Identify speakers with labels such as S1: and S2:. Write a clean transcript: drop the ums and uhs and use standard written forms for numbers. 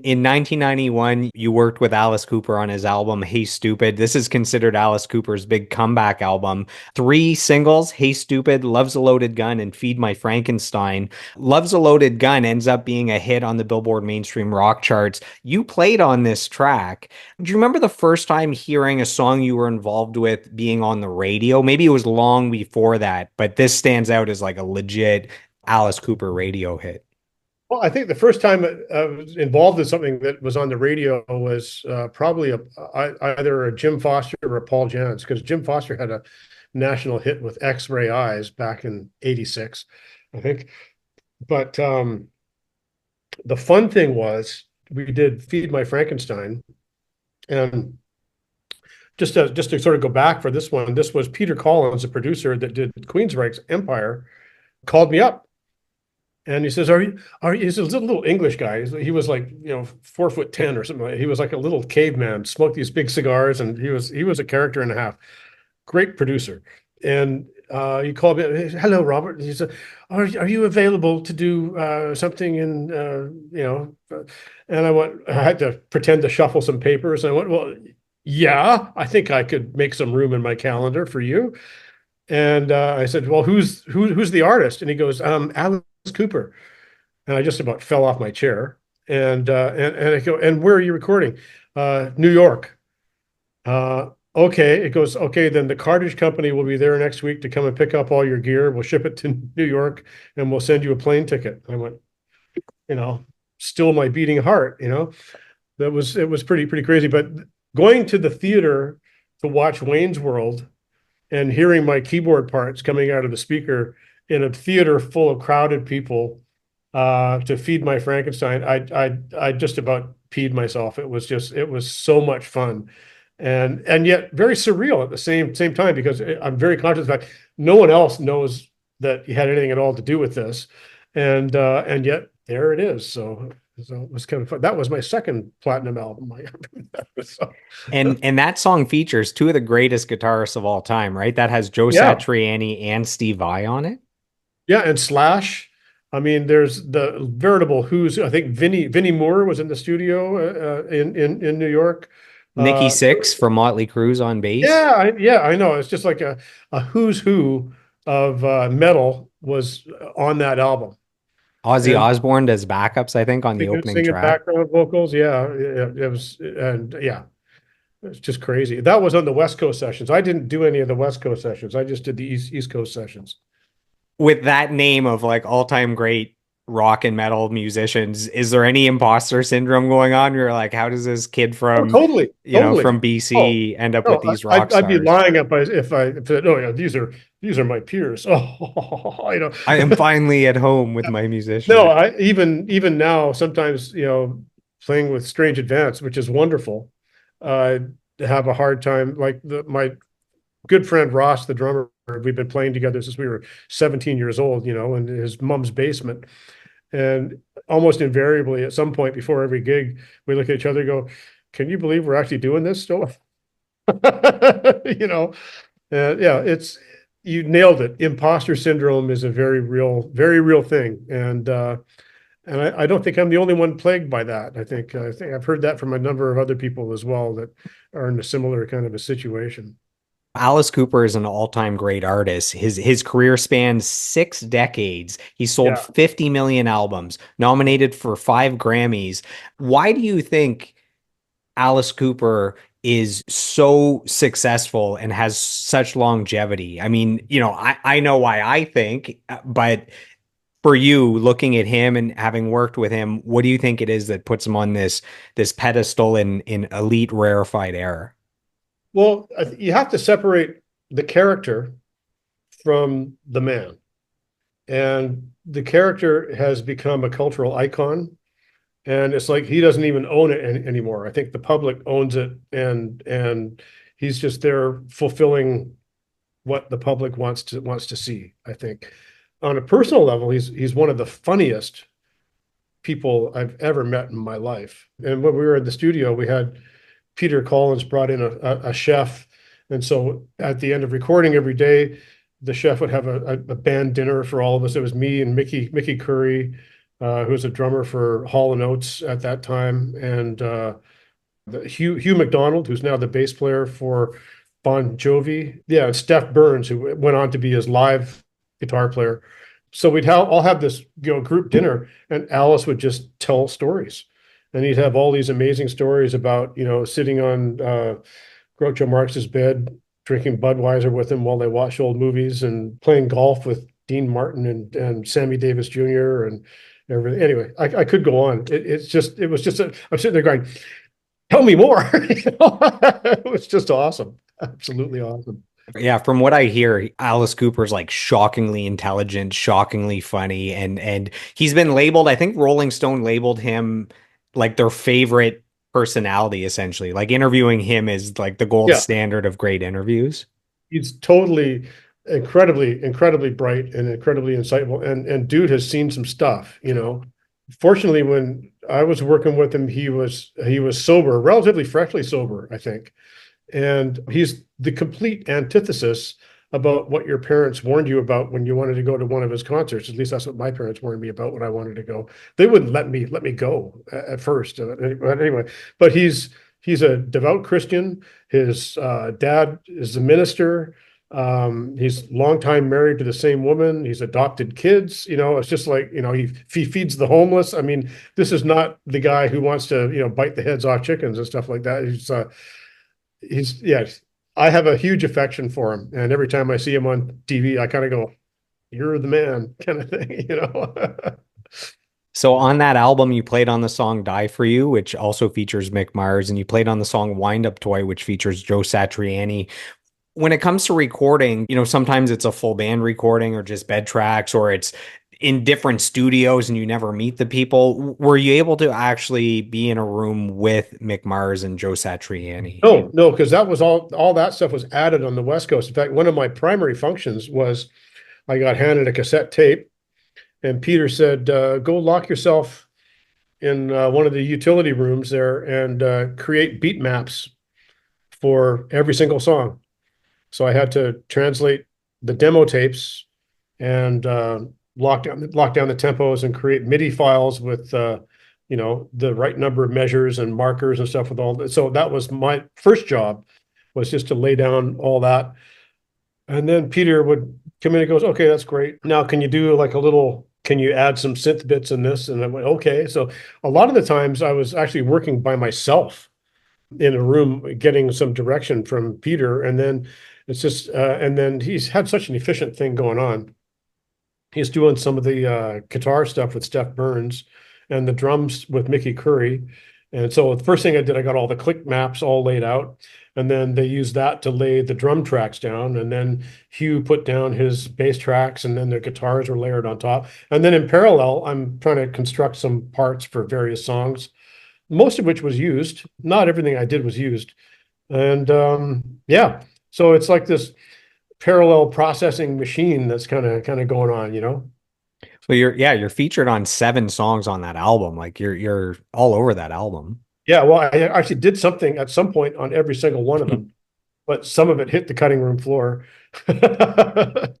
S1: In 1991, you worked with Alice Cooper on his album Hey Stoopid. This is considered Alice Cooper's big comeback album. Three singles: Hey Stoopid, Love's a Loaded Gun, and Feed My Frankenstein. Love's a Loaded Gun ends up being a hit on the Billboard mainstream rock charts. You played on this track. Do you remember the first time hearing a song you were involved with being on the radio? Maybe it was long before that, but this stands out as like a legit Alice Cooper radio hit.
S2: Well, I think the first time I was involved in something that was on the radio was probably either a Jim Foster or a Paul Jans, because Jim Foster had a national hit with X-Ray Eyes back in '86, I think. But the fun thing was we did Feed My Frankenstein, and just to sort of go back for this one, this was Peter Collins, a producer that did Queensryche's Empire, called me up. And he says, he's a little English guy. He was like, 4'10" or something. He was like a little caveman, smoked these big cigars, and he was a character and a half. Great producer. And he called me, hello, Robert. He said, are you available to do something in, and I had to pretend to shuffle some papers. And I went, well, yeah, I think I could make some room in my calendar for you. And I said, well, who's the artist? And he goes, Alice Cooper. And I just about fell off my chair. And I go, and where are you recording? New York. Okay. It goes, okay, then the cartage company will be there next week to come and pick up all your gear. We'll ship it to New York and we'll send you a plane ticket. I went, you know, still my beating heart, it was pretty crazy. But going to the theater to watch Wayne's World and hearing my keyboard parts coming out of the speaker in a theater full of crowded people to Feed My Frankenstein, I just about peed myself. It was so much fun, and yet very surreal at the same time, because I'm very conscious of the fact no one else knows that he had anything at all to do with this, and yet there it is. So it was kind of fun. That was my second platinum album. So,
S1: And that song features two of the greatest guitarists of all time, right? That has Joe
S2: yeah,
S1: Satriani and Steve Vai on it.
S2: yeah, and Slash. I mean, there's the veritable who's. I think Vinnie Moore was in the studio in New York.
S1: Nikki
S2: Uh,
S1: Sixx from Motley Crue's on bass.
S2: yeah, I know. It's just like a who's who of metal was on that album,
S1: Ozzy
S2: and
S1: Osbourne does backups, I think, on the opening
S2: singing
S1: track.
S2: background vocals. Yeah, it was, and yeah, it's just crazy. That was on the West Coast sessions. I didn't do any of the West Coast sessions. I just did the East Coast sessions.
S1: With that name of like all-time great rock and metal musicians, is there any imposter syndrome going on? You're like, how does this kid
S2: Oh,
S1: from,
S2: totally, totally.
S1: from
S2: Oh,
S1: BC end up with
S2: no,
S1: these rock
S2: I'd be
S1: stars?
S2: lying if I said, oh yeah, these are my peers. Oh,
S1: I am finally at home with my
S2: No,
S1: musician.
S2: I even now sometimes playing with Strange Advance, which is wonderful. I have a hard time, like my good friend Ross, the drummer. We've been playing together since we were 17 years old, in his mom's basement. And almost invariably, at some point before every gig, we look at each other and go, "Can you believe we're actually doing this still?" You know, yeah, you nailed it. Imposter syndrome is a very real thing, and I don't think I'm the only one plagued by that. I think I've heard that from a number of other people as well that are in a similar kind of a situation.
S1: Alice Cooper is an all-time great artist. His career spans 6 decades. He sold
S2: Yeah.
S1: 50 million albums, nominated for 5 Grammys. Why do you think Alice Cooper is so successful and has such longevity? I mean, I know why I think, but for you, looking at him and having worked with him, what do you think it is that puts him on this pedestal in elite rarefied air?
S2: Well, you have to separate the character from the man. And the character has become a cultural icon. And it's like he doesn't even own it anymore. I think the public owns it, and he's just there fulfilling what the public wants to see, I think. On a personal level, he's one of the funniest people I've ever met in my life. And when we were in the studio, we had Peter Collins brought in a chef. And so at the end of recording every day, the chef would have a band dinner for all of us. It was me and Mickey Curry, who was a drummer for Hall and Oates at that time, and Hugh McDonald, who's now the bass player for Bon Jovi. Yeah, and Steph Burns, who went on to be his live guitar player. So we'd all have this, group dinner, and Alice would just tell stories, and he'd have all these amazing stories about, sitting on Groucho Marx's bed, drinking Budweiser with him while they watch old movies, and playing golf with Dean Martin and Sammy Davis Jr. and everything. Anyway, I could go on. It was just, I'm sitting there going, tell me more. It was just awesome. Absolutely awesome.
S1: Yeah, from what I hear, Alice Cooper's like shockingly intelligent, shockingly funny, and he's been labeled, I think Rolling Stone labeled him like their favorite personality, essentially. Like interviewing him is like the gold
S2: Yeah,
S1: standard of great interviews.
S2: he's totally incredibly bright and incredibly insightful. And dude has seen some stuff. Fortunately, when I was working with him, he was sober, relatively freshly sober, I think. And he's the complete antithesis about what your parents warned you about when you wanted to go to one of his concerts. At least that's what my parents warned me about when I wanted to go. They wouldn't let me go at first. But anyway, but he's a devout Christian. His dad is a minister. He's longtime married to the same woman. He's adopted kids. It's just like, he feeds the homeless. I mean, this is not the guy who wants to, bite the heads off chickens and stuff like that. Yeah, I have a huge affection for him, and every time I see him on TV, I kind of go, "You're the man," kind of thing.
S1: So on that album, you played on the song Die For You, which also features Mick Mars, and you played on the song Wind Up Toy, which features Joe Satriani. When it comes to recording, sometimes it's a full band recording or just bed tracks, or it's in different studios and you never meet the people. Were you able to actually be in a room with Mick Mars and Joe Satriani?
S2: No, no, because that was all that stuff was added on the West Coast. In fact, one of my primary functions was I got handed a cassette tape, and Peter said, "Go lock yourself in one of the utility rooms there and create beat maps for every single song." So I had to translate the demo tapes and lock down the tempos and create MIDI files with the right number of measures and markers and stuff with all that. So that was my first job, was just to lay down all that. And then Peter would come in and goes, "Okay, that's great. Now can you do like can you add some synth bits in this?" And I went, "Okay." So a lot of the times I was actually working by myself in a room getting some direction from Peter. And then and then he's had such an efficient thing going on. He's doing some of the guitar stuff with Steph Burns and the drums with Mickey Curry. And so the first thing I did, I got all the click maps all laid out. And then they used that to lay the drum tracks down. And then Hugh put down his bass tracks, and then the guitars were layered on top. And then in parallel, I'm trying to construct some parts for various songs, most of which was used. Not everything I did was used. And yeah, so it's like this parallel processing machine that's kind of going on.
S1: Well, you're featured on 7 songs on that album. Like you're all over that album.
S2: Yeah, well, I actually did something at some point on every single one of them, but some of it hit the cutting room floor.